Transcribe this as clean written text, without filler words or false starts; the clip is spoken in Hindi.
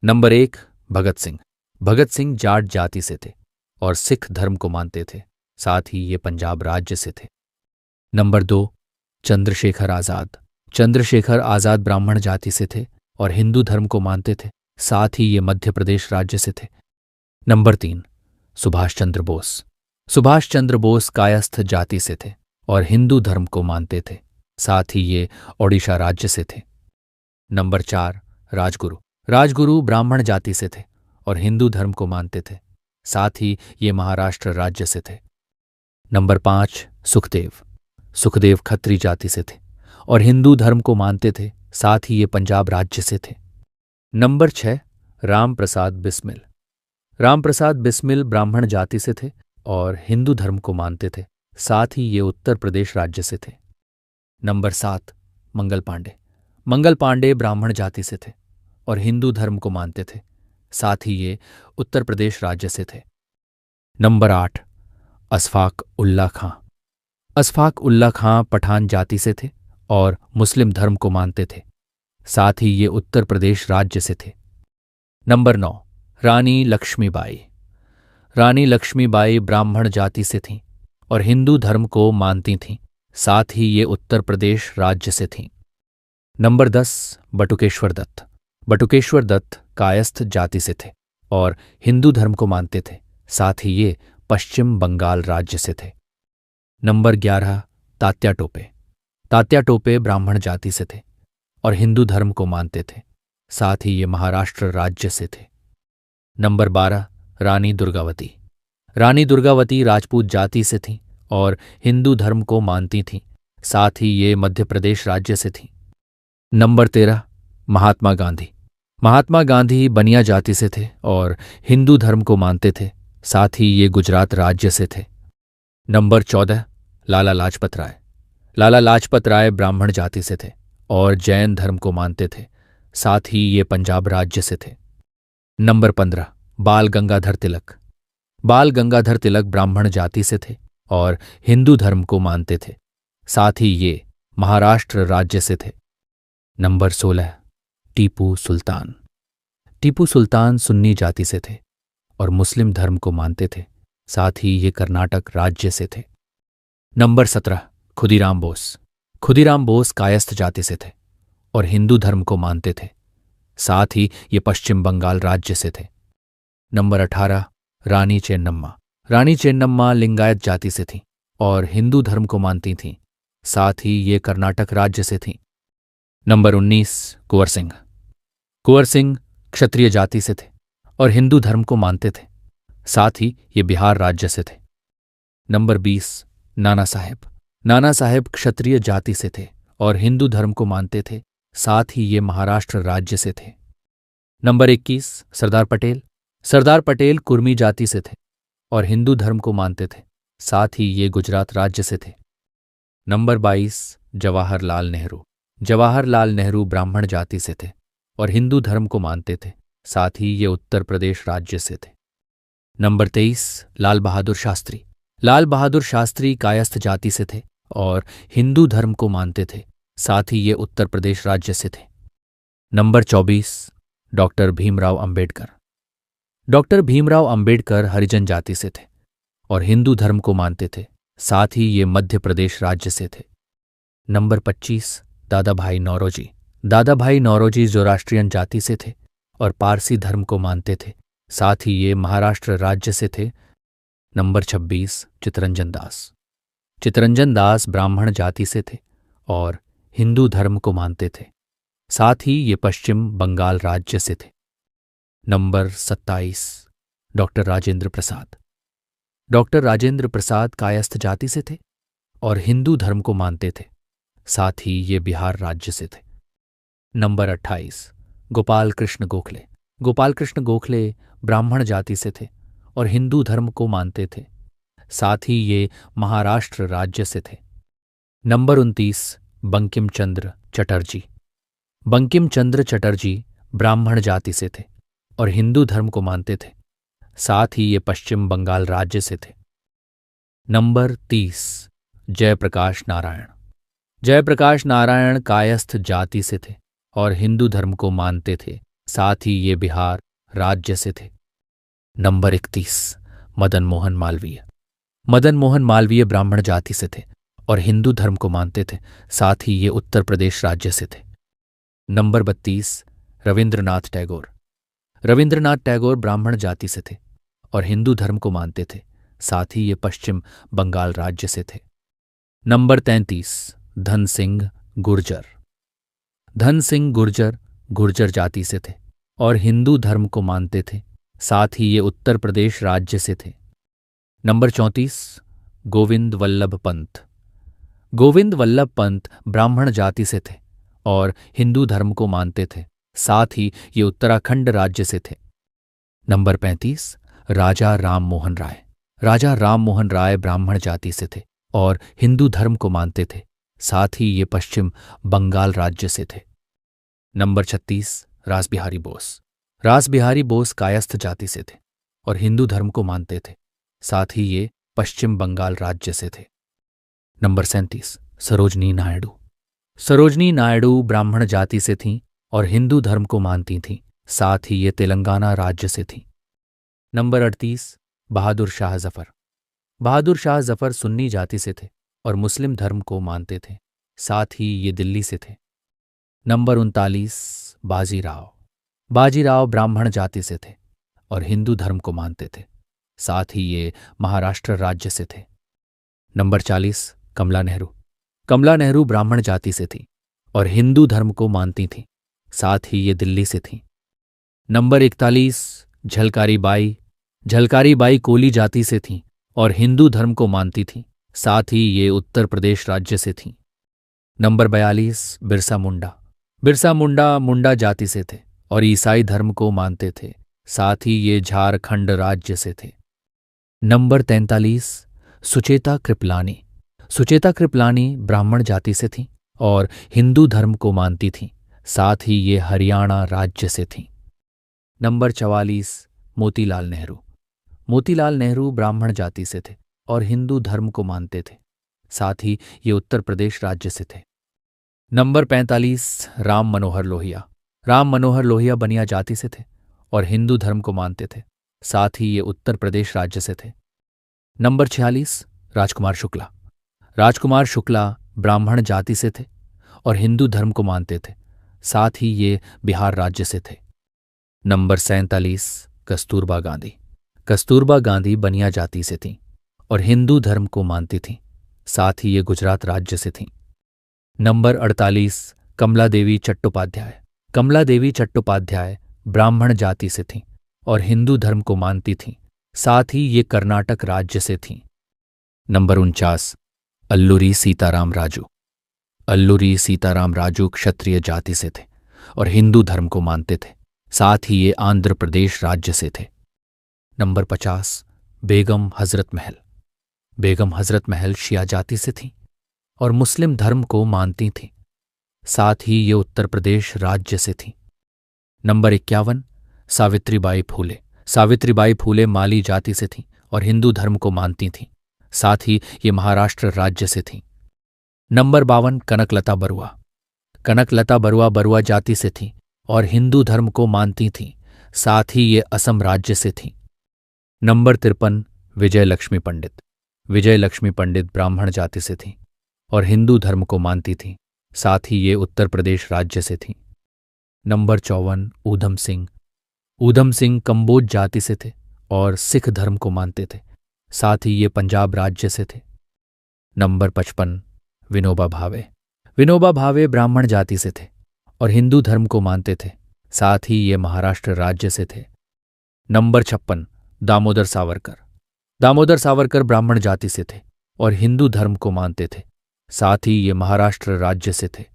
नंबर 1, भगत सिंह। भगत सिंह जाट जाति से थे और सिख धर्म को मानते थे, साथ ही ये पंजाब राज्य से थे। नंबर 2, चंद्रशेखर आज़ाद। चंद्रशेखर आज़ाद ब्राह्मण जाति से थे और हिंदू धर्म को मानते थे, साथ ही ये मध्य प्रदेश राज्य से थे। नंबर 3, सुभाष चंद्र बोस। सुभाष चंद्र बोस कायस्थ जाति से थे और हिंदू धर्म को मानते थे, साथ ही ये ओडिशा राज्य से थे। नंबर 4, राजगुरु। राजगुरु ब्राह्मण जाति से थे और हिंदू धर्म को मानते थे, साथ ही ये महाराष्ट्र राज्य से थे। नंबर 5, सुखदेव। सुखदेव खत्री जाति से थे और हिंदू धर्म को मानते थे, साथ ही ये पंजाब राज्य से थे। नंबर 6, राम प्रसाद बिस्मिल। राम प्रसाद बिस्मिल ब्राह्मण जाति से थे और हिंदू धर्म को मानते थे, साथ ही ये उत्तर प्रदेश राज्य से थे। नंबर 7, मंगल पांडे। मंगल पांडे ब्राह्मण जाति से थे और हिंदू धर्म को मानते थे, साथ ही ये उत्तर प्रदेश राज्य से थे। नंबर 8, अशफाक उल्ला खां। अशफाक उल्ला खां पठान जाति से थे और मुस्लिम धर्म को मानते थे, साथ ही ये उत्तर प्रदेश राज्य से थे। नंबर 9, रानी लक्ष्मीबाई। रानी लक्ष्मीबाई ब्राह्मण जाति से थीं और हिंदू धर्म को मानती थीं, साथ ही ये उत्तर प्रदेश राज्य से थीं। नंबर 10, बटुकेश्वर दत्त। बटुकेश्वर दत्त कायस्थ जाति से थे और हिंदू धर्म को मानते थे, साथ ही ये पश्चिम बंगाल राज्य से थे। नंबर 11, तात्या टोपे। तात्या टोपे ब्राह्मण जाति से थे और हिंदू धर्म को मानते थे, साथ ही ये महाराष्ट्र राज्य से थे। नंबर 12, रानी दुर्गावती। रानी दुर्गावती राजपूत जाति से थीं और हिंदू धर्म को मानती थीं, साथ ही ये मध्य प्रदेश राज्य से थीं। नंबर 13, महात्मा गांधी। महात्मा गांधी बनिया जाति से थे और हिंदू धर्म को मानते थे, साथ ही ये गुजरात राज्य से थे। नंबर 14, लाला लाजपत राय। लाला लाजपत राय ब्राह्मण जाति से थे और जैन धर्म को मानते थे, साथ ही ये पंजाब राज्य से थे। नंबर 15, बाल गंगाधर तिलक। बाल गंगाधर तिलक ब्राह्मण जाति से थे और हिंदू धर्म को मानते थे, साथ ही ये महाराष्ट्र राज्य से थे। नंबर 16, टीपू सुल्तान। टीपू सुल्तान सुन्नी जाति से थे और मुस्लिम धर्म को मानते थे, साथ ही ये कर्नाटक राज्य से थे। नंबर 17, खुदीराम बोस। खुदीराम बोस कायस्थ जाति से थे और हिंदू धर्म को मानते थे, साथ ही ये पश्चिम बंगाल राज्य से थे। नंबर 18, रानी चेन्नम्मा। रानी चेन्नम्मा लिंगायत जाति से थीं और हिंदू धर्म को मानती थीं, साथ ही ये कर्नाटक राज्य से थीं। नंबर 19, कुंवर सिंह। कुंवर सिंह क्षत्रिय जाति से थे और हिंदू धर्म को मानते थे, साथ ही ये बिहार राज्य से थे। नंबर 20, नाना साहेब। नाना साहेब क्षत्रिय जाति से थे और हिंदू धर्म को मानते थे, साथ ही ये महाराष्ट्र राज्य से थे। नंबर 21, सरदार पटेल। सरदार पटेल कुर्मी जाति से थे और हिंदू धर्म को मानते थे, साथ ही ये गुजरात राज्य से थे। नंबर 22, जवाहरलाल नेहरू। जवाहरलाल नेहरू ब्राह्मण जाति से थे और हिंदू धर्म को मानते थे, साथ ही ये उत्तर प्रदेश राज्य से थे। नंबर 23, लाल बहादुर शास्त्री। लाल बहादुर शास्त्री कायस्थ जाति से थे और हिंदू धर्म को मानते थे, साथ ही ये उत्तर प्रदेश राज्य से थे। Number 24, doctor Bhimrao Ambedkar. Doctor Bhimrao Ambedkar हरिजन जाति से थे और हिंदू धर्म को मानते थे, साथ ही ये मध्य प्रदेश राज्य से थे। नंबर 25, दादा भाई नौरोजी। दादा भाई नौरोजी ज़ोराष्ट्रियन जाति से थे और पारसी धर्म को मानते थे, साथ ही ये महाराष्ट्र राज्य से थे। नंबर 26, चितरंजन दास। चितरंजन दास ब्राह्मण जाति से थे और हिंदू धर्म को मानते थे, साथ ही ये पश्चिम बंगाल राज्य से थे। Number 27, doctor Rajendra Prasad. Doctor Rajendra Prasad Kayastha जाति से थे और हिंदू धर्म को मानते थे, साथ ही ये बिहार राज्य से थे। नंबर 28, गोपाल कृष्ण गोखले। गोपाल कृष्ण गोखले ब्राह्मण जाति से थे और हिंदू धर्म को मानते थे, साथ ही ये महाराष्ट्र राज्य से थे। नंबर 29, बंकिम चंद्र चटर्जी। बंकिम चंद्र चटर्जी ब्राह्मण जाति से थे और हिंदू धर्म को मानते थे, साथ ही ये पश्चिम बंगाल राज्य से थे। नंबर 30, जयप्रकाश नारायण। जयप्रकाश नारायण कायस्थ जाति से थे और हिंदू धर्म को मानते थे, साथ ही ये बिहार राज्य से थे। नंबर 31, मदन मोहन मालवीय। मदन मोहन मालवीय ब्राह्मण जाति से थे और हिंदू धर्म को मानते थे, साथ ही ये उत्तर प्रदेश राज्य से थे। नंबर 32, रविंद्रनाथ टैगोर। रविंद्रनाथ टैगोर ब्राह्मण जाति से थे और हिंदू धर्म को मानते थे, साथ ही ये पश्चिम बंगाल राज्य से थे। नंबर 33, धन सिंह गुर्जर। धन सिंह गुर्जर गुर्जर जाति से थे और हिंदू धर्म को मानते थे, साथ ही ये उत्तर प्रदेश राज्य से थे। नंबर 34, गोविंद वल्लभ पंत। गोविंद वल्लभ पंत ब्राह्मण जाति से थे और हिंदू धर्म को मानते थे, साथ ही ये उत्तराखंड राज्य से थे। नंबर 35, राजा राम मोहन राय। राजा राम मोहन राय ब्राह्मण जाति से थे और हिंदू धर्म को मानते थे, साथ ही ये पश्चिम बंगाल राज्य से थे। नंबर 36, रासबिहारी बोस। रासबिहारी बोस कायस्थ जाति से थे और हिंदू धर्म को मानते थे, साथ ही ये पश्चिम बंगाल राज्य से थे। नंबर 37, सरोजनी नायडू। सरोजनी नायडू ब्राह्मण जाति से थीं और हिंदू धर्म को मानती थीं, साथ ही ये तेलंगाना राज्य से थीं। नंबर 38, बहादुर शाह जफर। बहादुर शाह जफर सुन्नी जाति से थे और मुस्लिम धर्म को मानते थे, साथ ही ये दिल्ली से थे। नंबर 39, बाजीराव। बाजीराव ब्राह्मण जाति से थे और हिंदू धर्म को मानते थे, साथ ही ये महाराष्ट्र राज्य से थे। नंबर 40, कमला नेहरू। कमला नेहरू ब्राह्मण जाति से थी और हिंदू धर्म को मानती थीं, साथ ही ये दिल्ली से थीं। नंबर 41, झलकारी बाई। झलकारी बाई कोली जाति से थीं और हिंदू धर्म को मानती थीं, साथ ही ये उत्तर प्रदेश राज्य से थीं। नंबर 42, बिरसा मुंडा। बिरसा मुंडा मुंडा जाति से थे और ईसाई धर्म को मानते थे, साथ ही ये झारखंड राज्य से थे। नंबर 43, सुचेता कृपलानी। सुचेता कृपलानी ब्राह्मण जाति से थीं और हिंदू धर्म को मानती थीं, साथ ही ये हरियाणा राज्य से थीं। नंबर 44, मोतीलाल नेहरू। मोतीलाल नेहरू ब्राह्मण जाति से थे और हिंदू धर्म को मानते थे, साथ ही ये उत्तर प्रदेश राज्य से थे। नंबर 45, राम मनोहर लोहिया। राम मनोहर लोहिया बनिया जाति से थे और हिंदू धर्म को मानते थे, साथ ही ये उत्तर प्रदेश राज्य से थे। नंबर 46, राजकुमार शुक्ला। राजकुमार शुक्ला ब्राह्मण जाति से थे और हिंदू धर्म को मानते थे, साथ ही ये बिहार राज्य से थे। नंबर 47, कस्तूरबा गांधी। कस्तूरबा गांधी बनिया जाति से थीं और हिंदू धर्म को मानती थीं, साथ ही ये गुजरात राज्य से थीं। नंबर 48, कमला देवी चट्टोपाध्याय। कमला देवी चट्टोपाध्याय ब्राह्मण जाति से थीं और हिंदू धर्म को मानती थीं, साथ ही ये कर्नाटक राज्य से थीं। नंबर 49, अल्लूरी सीताराम राजू। अल्लूरी सीताराम राजू क्षत्रिय जाति से थे और हिंदू धर्म को मानते थे, साथ ही ये आंध्र प्रदेश राज्य से थे। नंबर 50, बेगम हजरत महल। बेगम हजरत महल शिया जाति से थीं और मुस्लिम धर्म को मानती थीं, साथ ही ये उत्तर प्रदेश राज्य से थीं। नंबर 51, सावित्रीबाई फूले। सावित्रीबाई फूले माली जाति से थीं और हिंदू धर्म को मानती थीं, साथ ही ये महाराष्ट्र राज्य से थीं। नंबर 52, कनकलता बरुआ। कनकलता बरुआ बरुआ जाति से थीं और हिंदू धर्म को मानती थीं, साथ ही ये असम राज्य से थीं। नंबर 53, विजय लक्ष्मी पंडित। विजय लक्ष्मी पंडित ब्राह्मण जाति से थीं और हिंदू धर्म को मानती थीं, साथ ही ये उत्तर प्रदेश राज्य से थीं। नंबर 54, ऊधम सिंह। ऊधम सिंह कंबोज जाति से थे और सिख धर्म को मानते थे, साथ ही ये पंजाब राज्य से थे। नंबर 55, विनोबा भावे। विनोबा भावे ब्राह्मण जाति से थे और हिंदू धर्म को मानते थे, साथ ही ये महाराष्ट्र राज्य से थे। नंबर 56, दामोदर सावरकर। दामोदर सावरकर ब्राह्मण जाति से थे और हिंदू धर्म को मानते थे, साथ ही ये महाराष्ट्र राज्य से थे।